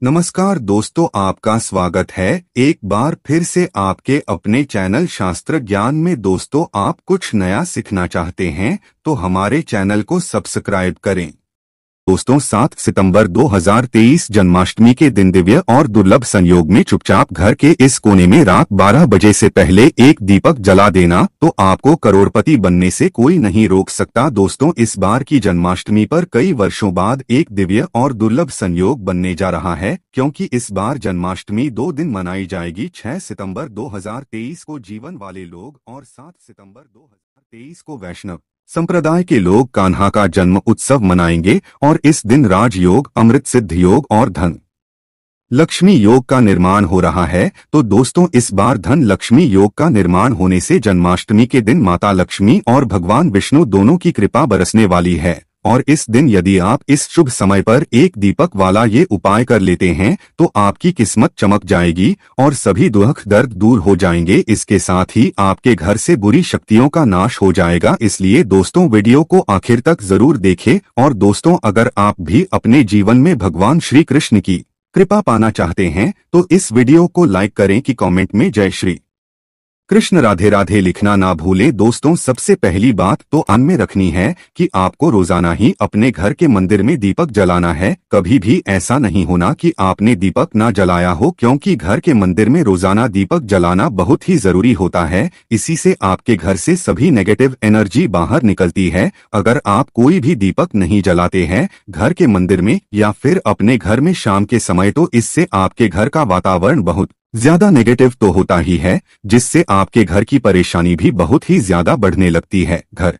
नमस्कार दोस्तों, आपका स्वागत है एक बार फिर से आपके अपने चैनल शास्त्र ज्ञान में। दोस्तों, आप कुछ नया सीखना चाहते हैं तो हमारे चैनल को सब्सक्राइब करें। दोस्तों, 7 सितंबर 2023 जन्माष्टमी के दिन दिव्य और दुर्लभ संयोग में चुपचाप घर के इस कोने में रात 12 बजे से पहले एक दीपक जला देना तो आपको करोड़पति बनने से कोई नहीं रोक सकता। दोस्तों, इस बार की जन्माष्टमी पर कई वर्षों बाद एक दिव्य और दुर्लभ संयोग बनने जा रहा है, क्योंकि इस बार जन्माष्टमी 2 दिन मनाई जाएगी। 6 सितंबर 2023 को जीवन वाले लोग और 7 सितंबर 2023 को वैष्णव संप्रदाय के लोग कान्हा का जन्म उत्सव मनाएंगे और इस दिन राजयोग, अमृत सिद्ध योग और धन लक्ष्मी योग का निर्माण हो रहा है। तो दोस्तों, इस बार धन लक्ष्मी योग का निर्माण होने से जन्माष्टमी के दिन माता लक्ष्मी और भगवान विष्णु दोनों की कृपा बरसने वाली है। और इस दिन यदि आप इस शुभ समय पर एक दीपक वाला ये उपाय कर लेते हैं तो आपकी किस्मत चमक जाएगी और सभी दुख दर्द दूर हो जाएंगे। इसके साथ ही आपके घर से बुरी शक्तियों का नाश हो जाएगा। इसलिए दोस्तों, वीडियो को आखिर तक जरूर देखें। और दोस्तों, अगर आप भी अपने जीवन में भगवान श्री कृष्ण की कृपा पाना चाहते हैं तो इस वीडियो को लाइक करें कि कमेंट में जय श्री कृष्ण राधे राधे लिखना ना भूलें। दोस्तों, सबसे पहली बात तो ध्यान में रखनी है कि आपको रोजाना ही अपने घर के मंदिर में दीपक जलाना है। कभी भी ऐसा नहीं होना कि आपने दीपक ना जलाया हो, क्योंकि घर के मंदिर में रोजाना दीपक जलाना बहुत ही जरूरी होता है। इसी से आपके घर से सभी नेगेटिव एनर्जी बाहर निकलती है। अगर आप कोई भी दीपक नहीं जलाते हैं घर के मंदिर में या फिर अपने घर में शाम के समय, तो इससे आपके घर का वातावरण बहुत ज्यादा नेगेटिव तो होता ही है, जिससे आपके घर की परेशानी भी बहुत ही ज्यादा बढ़ने लगती है। घर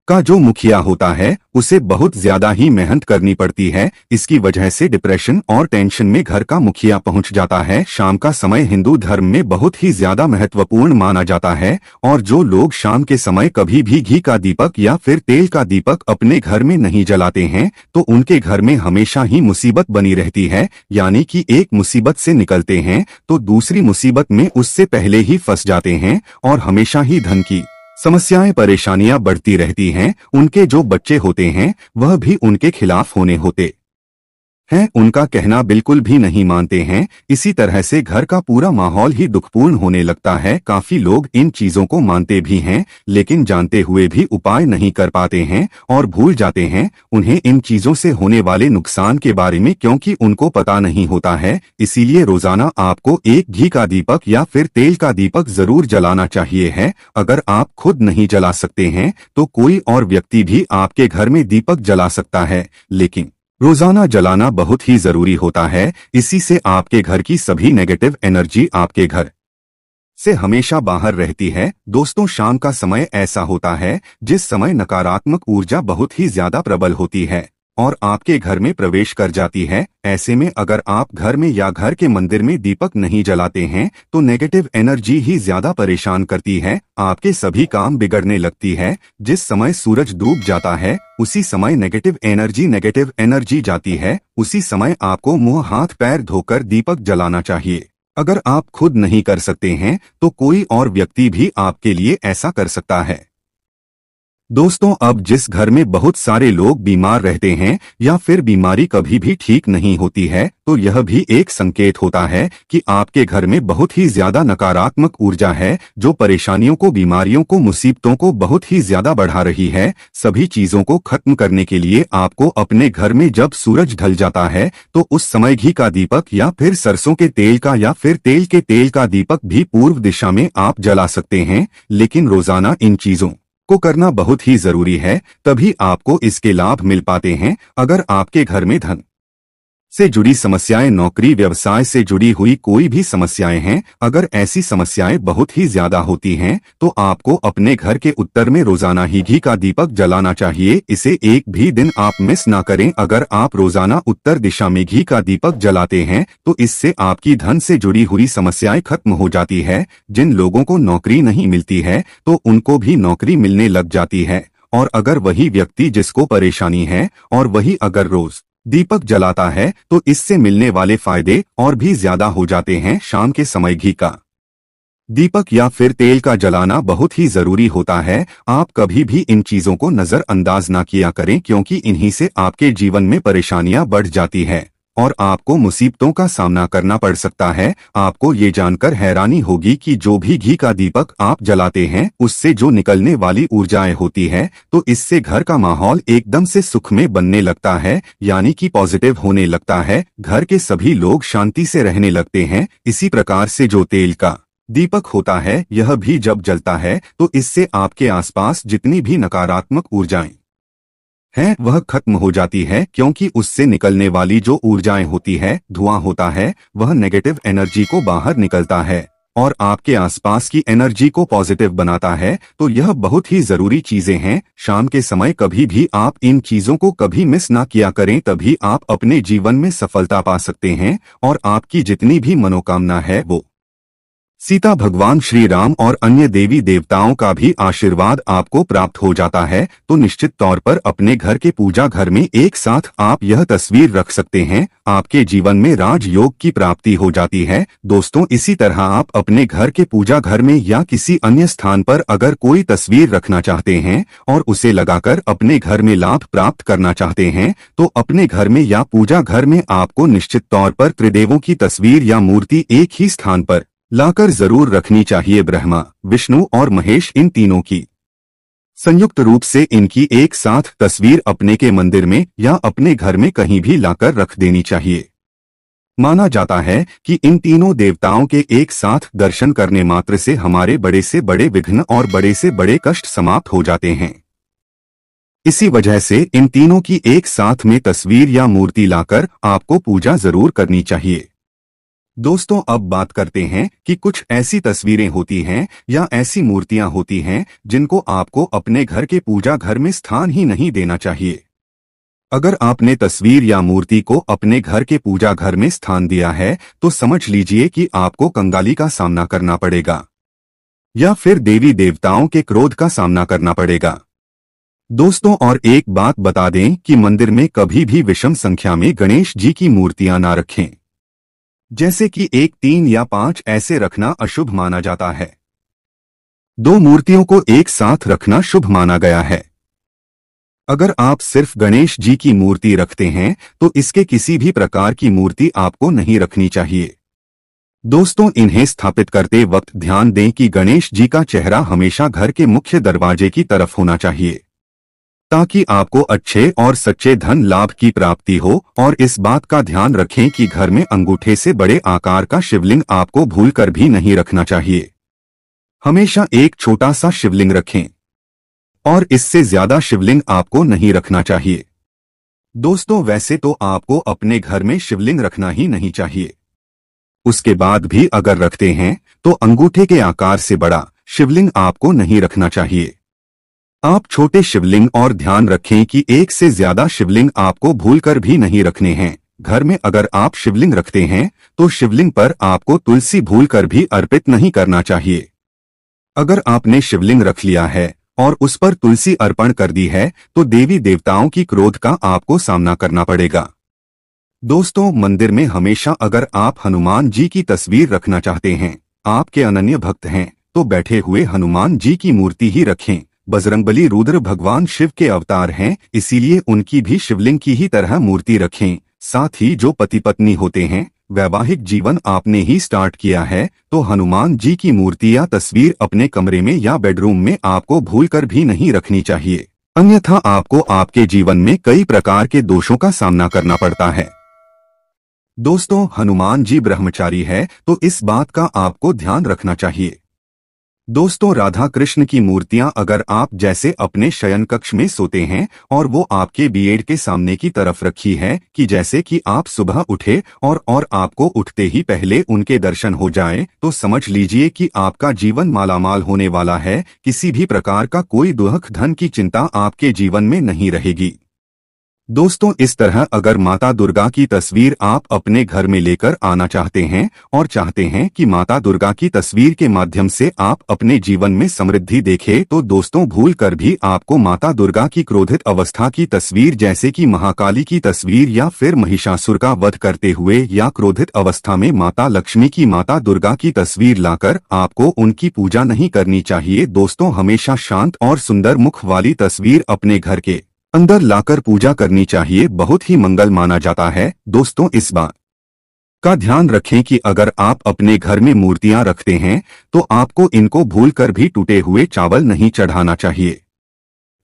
का जो मुखिया होता है उसे बहुत ज्यादा ही मेहनत करनी पड़ती है। इसकी वजह से डिप्रेशन और टेंशन में घर का मुखिया पहुंच जाता है। शाम का समय हिंदू धर्म में बहुत ही ज्यादा महत्वपूर्ण माना जाता है और जो लोग शाम के समय कभी भी घी का दीपक या फिर तेल का दीपक अपने घर में नहीं जलाते हैं तो उनके घर में हमेशा ही मुसीबत बनी रहती है। यानी कि एक मुसीबत से निकलते हैं तो दूसरी मुसीबत में उससे पहले ही फंस जाते हैं और हमेशा ही धन की समस्याएं, परेशानियां बढ़ती रहती हैं। उनके जो बच्चे होते हैं वह भी उनके खिलाफ होने होते हैं, उनका कहना बिल्कुल भी नहीं मानते हैं। इसी तरह से घर का पूरा माहौल ही दुखपूर्ण होने लगता है। काफी लोग इन चीजों को मानते भी हैं, लेकिन जानते हुए भी उपाय नहीं कर पाते हैं और भूल जाते हैं उन्हें इन चीजों से होने वाले नुकसान के बारे में, क्योंकि उनको पता नहीं होता है। इसीलिए रोजाना आपको एक घी का दीपक या फिर तेल का दीपक जरूर जलाना चाहिए है। अगर आप खुद नहीं जला सकते हैं तो कोई और व्यक्ति भी आपके घर में दीपक जला सकता है, लेकिन रोजाना जलाना बहुत ही जरूरी होता है। इसी से आपके घर की सभी नेगेटिव एनर्जी आपके घर से हमेशा बाहर रहती है। दोस्तों, शाम का समय ऐसा होता है जिस समय नकारात्मक ऊर्जा बहुत ही ज्यादा प्रबल होती है और आपके घर में प्रवेश कर जाती है। ऐसे में अगर आप घर में या घर के मंदिर में दीपक नहीं जलाते हैं तो नेगेटिव एनर्जी ही ज्यादा परेशान करती है, आपके सभी काम बिगड़ने लगती है। जिस समय सूरज डूब जाता है उसी समय नेगेटिव एनर्जी जाती है। उसी समय आपको मुंह हाथ पैर धोकर दीपक जलाना चाहिए। अगर आप खुद नहीं कर सकते हैं तो कोई और व्यक्ति भी आपके लिए ऐसा कर सकता है। दोस्तों, अब जिस घर में बहुत सारे लोग बीमार रहते हैं या फिर बीमारी कभी भी ठीक नहीं होती है तो यह भी एक संकेत होता है कि आपके घर में बहुत ही ज्यादा नकारात्मक ऊर्जा है, जो परेशानियों को, बीमारियों को, मुसीबतों को बहुत ही ज्यादा बढ़ा रही है। सभी चीजों को खत्म करने के लिए आपको अपने घर में जब सूरज ढल जाता है तो उस समय घी का दीपक या फिर सरसों के तेल का या फिर तेल के तेल का दीपक भी पूर्व दिशा में आप जला सकते हैं। लेकिन रोजाना इन चीजों को करना बहुत ही जरूरी है, तभी आपको इसके लाभ मिल पाते हैं। अगर आपके घर में धन से जुड़ी समस्याएं, नौकरी व्यवसाय से जुड़ी हुई कोई भी समस्याएं हैं, अगर ऐसी समस्याएं बहुत ही ज्यादा होती हैं तो आपको अपने घर के उत्तर में रोजाना ही घी का दीपक जलाना चाहिए। इसे एक भी दिन आप मिस ना करें। अगर आप रोजाना उत्तर दिशा में घी का दीपक जलाते हैं तो इससे आपकी धन से जुड़ी हुई समस्याएं खत्म हो जाती है। जिन लोगों को नौकरी नहीं मिलती है तो उनको भी नौकरी मिलने लग जाती है। और अगर वही व्यक्ति जिसको परेशानी है और वही अगर रोज दीपक जलाता है तो इससे मिलने वाले फायदे और भी ज्यादा हो जाते हैं। शाम के समय घी का दीपक या फिर तेल का जलाना बहुत ही जरूरी होता है। आप कभी भी इन चीजों को नजरअंदाज ना किया करें, क्योंकि इन्हीं से आपके जीवन में परेशानियां बढ़ जाती है और आपको मुसीबतों का सामना करना पड़ सकता है। आपको ये जानकर हैरानी होगी कि जो भी घी का दीपक आप जलाते हैं उससे जो निकलने वाली ऊर्जाएं होती है, तो इससे घर का माहौल एकदम से सुखमय बनने लगता है, यानी कि पॉजिटिव होने लगता है। घर के सभी लोग शांति से रहने लगते हैं। इसी प्रकार से जो तेल का दीपक होता है, यह भी जब जलता है तो इससे आपके आसपास जितनी भी नकारात्मक ऊर्जाएं हैं वह खत्म हो जाती है, क्योंकि उससे निकलने वाली जो ऊर्जाएं होती है, धुआं होता है, वह नेगेटिव एनर्जी को बाहर निकलता है और आपके आसपास की एनर्जी को पॉजिटिव बनाता है। तो यह बहुत ही जरूरी चीजें हैं। शाम के समय कभी भी आप इन चीजों को कभी मिस ना किया करें, तभी आप अपने जीवन में सफलता पा सकते हैं और आपकी जितनी भी मनोकामना है वो सीता, भगवान श्री राम और अन्य देवी देवताओं का भी आशीर्वाद आपको प्राप्त हो जाता है। तो निश्चित तौर पर अपने घर के पूजा घर में एक साथ आप यह तस्वीर रख सकते हैं। आपके जीवन में राजयोग की प्राप्ति हो जाती है। दोस्तों, इसी तरह आप अपने घर के पूजा घर में या किसी अन्य स्थान पर अगर कोई तस्वीर रखना चाहते हैं और उसे लगाकर अपने घर में लाभ प्राप्त करना चाहते हैं, तो अपने घर में या पूजा घर में आपको निश्चित तौर पर त्रिदेवों की तस्वीर या मूर्ति एक ही स्थान पर लाकर जरूर रखनी चाहिए। ब्रह्मा, विष्णु और महेश, इन तीनों की संयुक्त रूप से इनकी एक साथ तस्वीर अपने के मंदिर में या अपने घर में कहीं भी लाकर रख देनी चाहिए। माना जाता है कि इन तीनों देवताओं के एक साथ दर्शन करने मात्र से हमारे बड़े से बड़े विघ्न और बड़े से बड़े कष्ट समाप्त हो जाते हैं। इसी वजह से इन तीनों की एक साथ में तस्वीर या मूर्ति लाकर आपको पूजा जरूर करनी चाहिए। दोस्तों, अब बात करते हैं कि कुछ ऐसी तस्वीरें होती हैं या ऐसी मूर्तियां होती हैं जिनको आपको अपने घर के पूजा घर में स्थान ही नहीं देना चाहिए। अगर आपने तस्वीर या मूर्ति को अपने घर के पूजा घर में स्थान दिया है तो समझ लीजिए कि आपको कंगाली का सामना करना पड़ेगा या फिर देवी देवताओं के क्रोध का सामना करना पड़ेगा। दोस्तों, और एक बात बता दें कि मंदिर में कभी भी विषम संख्या में गणेश जी की मूर्तियां ना रखें। जैसे कि 1, 3 या 5 ऐसे रखना अशुभ माना जाता है। 2 मूर्तियों को एक साथ रखना शुभ माना गया है। अगर आप सिर्फ गणेश जी की मूर्ति रखते हैं तो इसके किसी भी प्रकार की मूर्ति आपको नहीं रखनी चाहिए। दोस्तों, इन्हें स्थापित करते वक्त ध्यान दें कि गणेश जी का चेहरा हमेशा घर के मुख्य दरवाजे की तरफ होना चाहिए, ताकि आपको अच्छे और सच्चे धन लाभ की प्राप्ति हो। और इस बात का ध्यान रखें कि घर में अंगूठे से बड़े आकार का शिवलिंग आपको भूलकर भी नहीं रखना चाहिए। हमेशा एक छोटा सा शिवलिंग रखें और इससे ज्यादा शिवलिंग आपको नहीं रखना चाहिए। दोस्तों, वैसे तो आपको अपने घर में शिवलिंग रखना ही नहीं चाहिए। उसके बाद भी अगर रखते हैं तो अंगूठे के आकार से बड़ा शिवलिंग आपको नहीं रखना चाहिए। आप छोटे शिवलिंग, और ध्यान रखें कि एक से ज्यादा शिवलिंग आपको भूलकर भी नहीं रखने हैं। घर में अगर आप शिवलिंग रखते हैं तो शिवलिंग पर आपको तुलसी भूलकर भी अर्पित नहीं करना चाहिए। अगर आपने शिवलिंग रख लिया है और उस पर तुलसी अर्पण कर दी है तो देवी देवताओं की क्रोध का आपको सामना करना पड़ेगा। दोस्तों, मंदिर में हमेशा अगर आप हनुमान जी की तस्वीर रखना चाहते हैं, आपके अनन्य भक्त हैं, तो बैठे हुए हनुमान जी की मूर्ति ही रखें। बजरंगबली रुद्र भगवान शिव के अवतार हैं, इसीलिए उनकी भी शिवलिंग की ही तरह मूर्ति रखें। साथ ही जो पति पत्नी होते हैं, वैवाहिक जीवन आपने ही स्टार्ट किया है, तो हनुमान जी की मूर्ति या तस्वीर अपने कमरे में या बेडरूम में आपको भूलकर भी नहीं रखनी चाहिए, अन्यथा आपको आपके जीवन में कई प्रकार के दोषों का सामना करना पड़ता है। दोस्तों, हनुमान जी ब्रह्मचारी है, तो इस बात का आपको ध्यान रखना चाहिए। दोस्तों, राधा कृष्ण की मूर्तियां अगर आप जैसे अपने शयन कक्ष में सोते हैं और वो आपके बेड के सामने की तरफ रखी है कि जैसे कि आप सुबह उठे और आपको उठते ही पहले उनके दर्शन हो जाएं, तो समझ लीजिए कि आपका जीवन मालामाल होने वाला है। किसी भी प्रकार का कोई दुख, धन की चिंता आपके जीवन में नहीं रहेगी। दोस्तों, इस तरह अगर माता दुर्गा की तस्वीर आप अपने घर में लेकर आना चाहते हैं और चाहते हैं कि माता दुर्गा की तस्वीर के माध्यम से आप अपने जीवन में समृद्धि देखें, तो दोस्तों भूल कर भी आपको माता दुर्गा की क्रोधित अवस्था की तस्वीर, जैसे कि महाकाली की तस्वीर या फिर महिषासुर का वध करते हुए या क्रोधित अवस्था में माता लक्ष्मी की, माता दुर्गा की तस्वीर लाकर आपको उनकी पूजा नहीं करनी चाहिए। दोस्तों, हमेशा शांत और सुंदर मुख वाली तस्वीर अपने घर के अंदर लाकर पूजा करनी चाहिए, बहुत ही मंगल माना जाता है। दोस्तों, इस बात का ध्यान रखें कि अगर आप अपने घर में मूर्तियां रखते हैं तो आपको इनको भूलकर भी टूटे हुए चावल नहीं चढ़ाना चाहिए।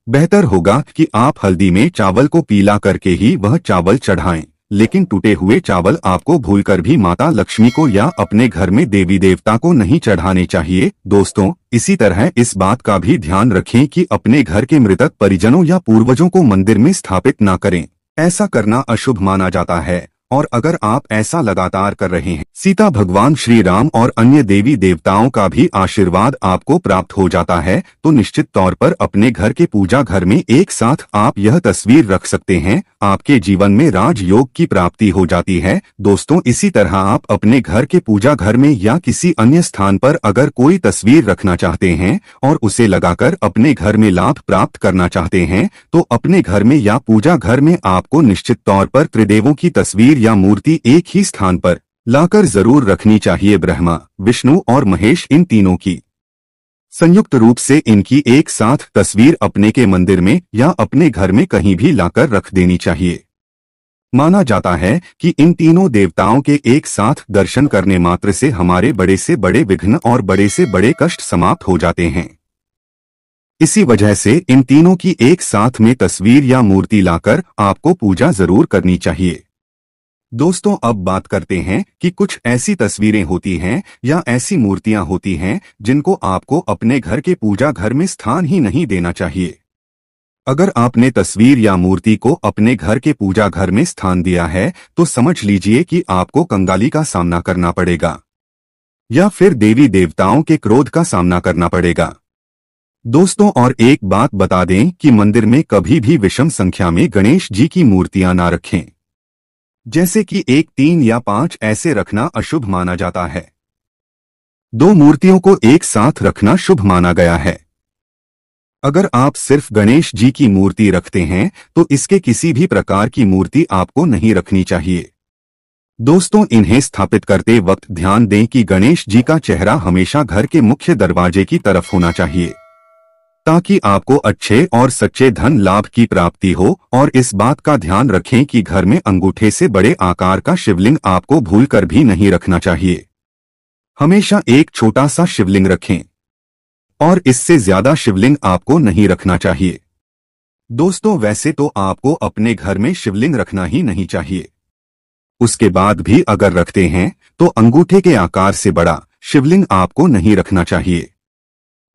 बेहतर होगा कि आप हल्दी में चावल को पीला करके ही वह चावल चढ़ाएं, लेकिन टूटे हुए चावल आपको भूलकर भी माता लक्ष्मी को या अपने घर में देवी देवता को नहीं चढ़ाने चाहिए। दोस्तों, इसी तरह इस बात का भी ध्यान रखें कि अपने घर के मृतक परिजनों या पूर्वजों को मंदिर में स्थापित न करें। ऐसा करना अशुभ माना जाता है, और अगर आप ऐसा लगातार कर रहे हैं, सीता, भगवान श्री राम और अन्य देवी देवताओं का भी आशीर्वाद आपको प्राप्त हो जाता है, तो निश्चित तौर पर अपने घर के पूजा घर में एक साथ आप यह तस्वीर रख सकते हैं। आपके जीवन में राजयोग की प्राप्ति हो जाती है। दोस्तों, इसी तरह आप अपने घर के पूजा घर में या किसी अन्य स्थान पर अगर कोई तस्वीर रखना चाहते हैं और उसे लगाकर अपने घर में लाभ प्राप्त करना चाहते हैं, तो अपने घर में या पूजा घर में आपको निश्चित तौर पर त्रिदेवों की तस्वीर या मूर्ति एक ही स्थान पर लाकर जरूर रखनी चाहिए। ब्रह्मा, विष्णु और महेश, इन तीनों की संयुक्त रूप से इनकी एक साथ तस्वीर अपने के मंदिर में या अपने घर में कहीं भी लाकर रख देनी चाहिए। माना जाता है कि इन तीनों देवताओं के एक साथ दर्शन करने मात्र से हमारे बड़े से बड़े विघ्न और बड़े से बड़े कष्ट समाप्त हो जाते हैं। इसी वजह से इन तीनों की एक साथ में तस्वीर या मूर्ति लाकर आपको पूजा जरूर करनी चाहिए। दोस्तों, अब बात करते हैं कि कुछ ऐसी तस्वीरें होती हैं या ऐसी मूर्तियां होती हैं जिनको आपको अपने घर के पूजा घर में स्थान ही नहीं देना चाहिए। अगर आपने तस्वीर या मूर्ति को अपने घर के पूजा घर में स्थान दिया है तो समझ लीजिए कि आपको कंगाली का सामना करना पड़ेगा या फिर देवी देवताओं के क्रोध का सामना करना पड़ेगा। दोस्तों, और एक बात बता दें कि मंदिर में कभी भी विषम संख्या में गणेश जी की मूर्तियां ना रखें, जैसे कि 1, 3 या 5 ऐसे रखना अशुभ माना जाता है। 2 मूर्तियों को एक साथ रखना शुभ माना गया है। अगर आप सिर्फ गणेश जी की मूर्ति रखते हैं तो इसके किसी भी प्रकार की मूर्ति आपको नहीं रखनी चाहिए। दोस्तों, इन्हें स्थापित करते वक्त ध्यान दें कि गणेश जी का चेहरा हमेशा घर के मुख्य दरवाजे की तरफ होना चाहिए, ताकि आपको अच्छे और सच्चे धन लाभ की प्राप्ति हो। और इस बात का ध्यान रखें कि घर में अंगूठे से बड़े आकार का शिवलिंग आपको भूलकर भी नहीं रखना चाहिए। हमेशा एक छोटा सा शिवलिंग रखें और इससे ज्यादा शिवलिंग आपको नहीं रखना चाहिए। दोस्तों, वैसे तो आपको अपने घर में शिवलिंग रखना ही नहीं चाहिए, उसके बाद भी अगर रखते हैं तो अंगूठे के आकार से बड़ा शिवलिंग आपको नहीं रखना चाहिए।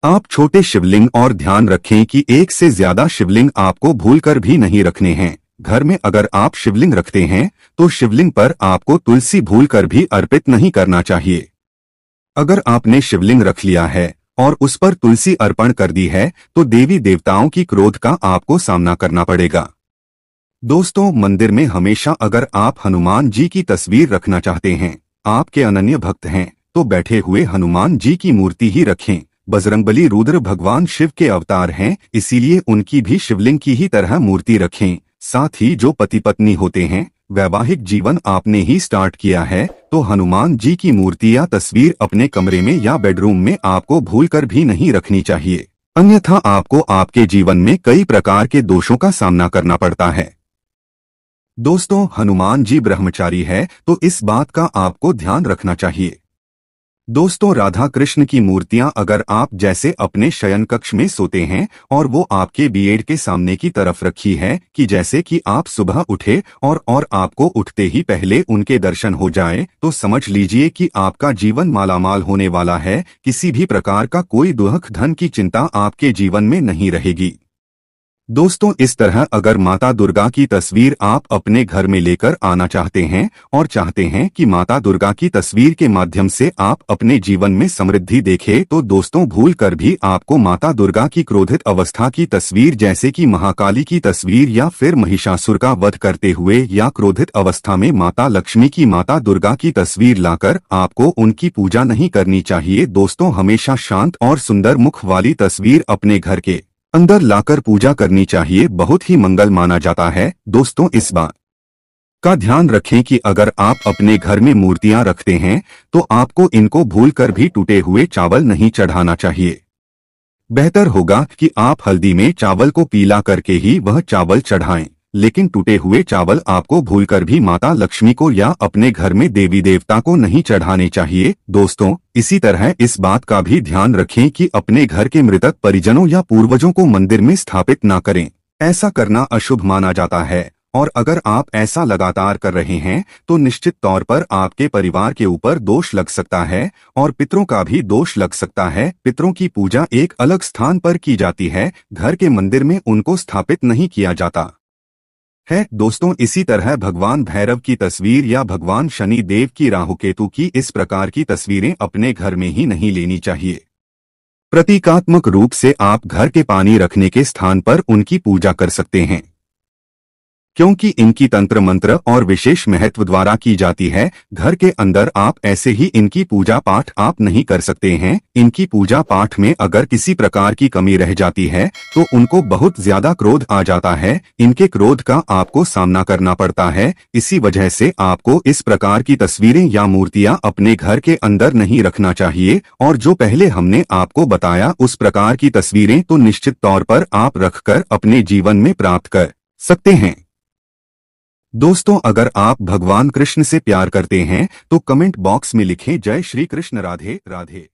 आप छोटे शिवलिंग, और ध्यान रखें कि एक से ज्यादा शिवलिंग आपको भूलकर भी नहीं रखने हैं। घर में अगर आप शिवलिंग रखते हैं तो शिवलिंग पर आपको तुलसी भूलकर भी अर्पित नहीं करना चाहिए। अगर आपने शिवलिंग रख लिया है और उस पर तुलसी अर्पण कर दी है तो देवी देवताओं की क्रोध का आपको सामना करना पड़ेगा। दोस्तों, मंदिर में हमेशा अगर आप हनुमान जी की तस्वीर रखना चाहते हैं, आपके अनन्य भक्त हैं, तो बैठे हुए हनुमान जी की मूर्ति ही रखें। बजरंगबली रुद्र भगवान शिव के अवतार हैं, इसीलिए उनकी भी शिवलिंग की ही तरह मूर्ति रखें। साथ ही जो पति पत्नी होते हैं, वैवाहिक जीवन आपने ही स्टार्ट किया है, तो हनुमान जी की मूर्ति या तस्वीर अपने कमरे में या बेडरूम में आपको भूलकर भी नहीं रखनी चाहिए, अन्यथा आपको आपके जीवन में कई प्रकार के दोषों का सामना करना पड़ता है। दोस्तों, हनुमान जी ब्रह्मचारी है, तो इस बात का आपको ध्यान रखना चाहिए। दोस्तों, राधा कृष्ण की मूर्तियां अगर आप जैसे अपने शयन कक्ष में सोते हैं और वो आपके बेड के सामने की तरफ रखी है कि जैसे कि आप सुबह उठे और आपको उठते ही पहले उनके दर्शन हो जाए, तो समझ लीजिए कि आपका जीवन मालामाल होने वाला है। किसी भी प्रकार का कोई दुख धन की चिंता आपके जीवन में नहीं रहेगी। दोस्तों, इस तरह अगर माता दुर्गा की तस्वीर आप अपने घर में लेकर आना चाहते हैं और चाहते हैं कि माता दुर्गा की तस्वीर के माध्यम से आप अपने जीवन में समृद्धि देखें, तो दोस्तों भूल कर भी आपको माता दुर्गा की क्रोधित अवस्था की तस्वीर, जैसे कि महाकाली की तस्वीर या फिर महिषासुर का वध करते हुए या क्रोधित अवस्था में माता लक्ष्मी की, माता दुर्गा की तस्वीर लाकर आपको उनकी पूजा नहीं करनी चाहिए। दोस्तों, हमेशा शांत और सुंदर मुख वाली तस्वीर अपने घर के अंदर लाकर पूजा करनी चाहिए, बहुत ही मंगल माना जाता है। दोस्तों, इस बात का ध्यान रखें कि अगर आप अपने घर में मूर्तियां रखते हैं तो आपको इनको भूलकर भी टूटे हुए चावल नहीं चढ़ाना चाहिए। बेहतर होगा कि आप हल्दी में चावल को पीला करके ही वह चावल चढ़ाएं, लेकिन टूटे हुए चावल आपको भूलकर भी माता लक्ष्मी को या अपने घर में देवी देवता को नहीं चढ़ाने चाहिए। दोस्तों, इसी तरह इस बात का भी ध्यान रखें कि अपने घर के मृतक परिजनों या पूर्वजों को मंदिर में स्थापित न करें। ऐसा करना अशुभ माना जाता है, और अगर आप ऐसा लगातार कर रहे हैं तो निश्चित तौर पर आपके परिवार के ऊपर दोष लग सकता है और पितरों का भी दोष लग सकता है। पितरों की पूजा एक अलग स्थान पर की जाती है, घर के मंदिर में उनको स्थापित नहीं किया जाता है। दोस्तों, इसी तरह भगवान भैरव की तस्वीर या भगवान शनि देव की राहु केतु की इस प्रकार की तस्वीरें अपने घर में ही नहीं लेनी चाहिए। प्रतीकात्मक रूप से आप घर के पानी रखने के स्थान पर उनकी पूजा कर सकते हैं, क्योंकि इनकी तंत्र मंत्र और विशेष महत्व द्वारा की जाती है। घर के अंदर आप ऐसे ही इनकी पूजा पाठ आप नहीं कर सकते हैं। इनकी पूजा पाठ में अगर किसी प्रकार की कमी रह जाती है तो उनको बहुत ज्यादा क्रोध आ जाता है। इनके क्रोध का आपको सामना करना पड़ता है। इसी वजह से आपको इस प्रकार की तस्वीरें या मूर्तियां अपने घर के अंदर नहीं रखना चाहिए। और जो पहले हमने आपको बताया उस प्रकार की तस्वीरें तो निश्चित तौर पर आप रखकर अपने जीवन में प्राप्त कर सकते हैं। दोस्तों, अगर आप भगवान कृष्ण से प्यार करते हैं तो कमेंट बॉक्स में लिखें जय श्री कृष्ण, राधे राधे।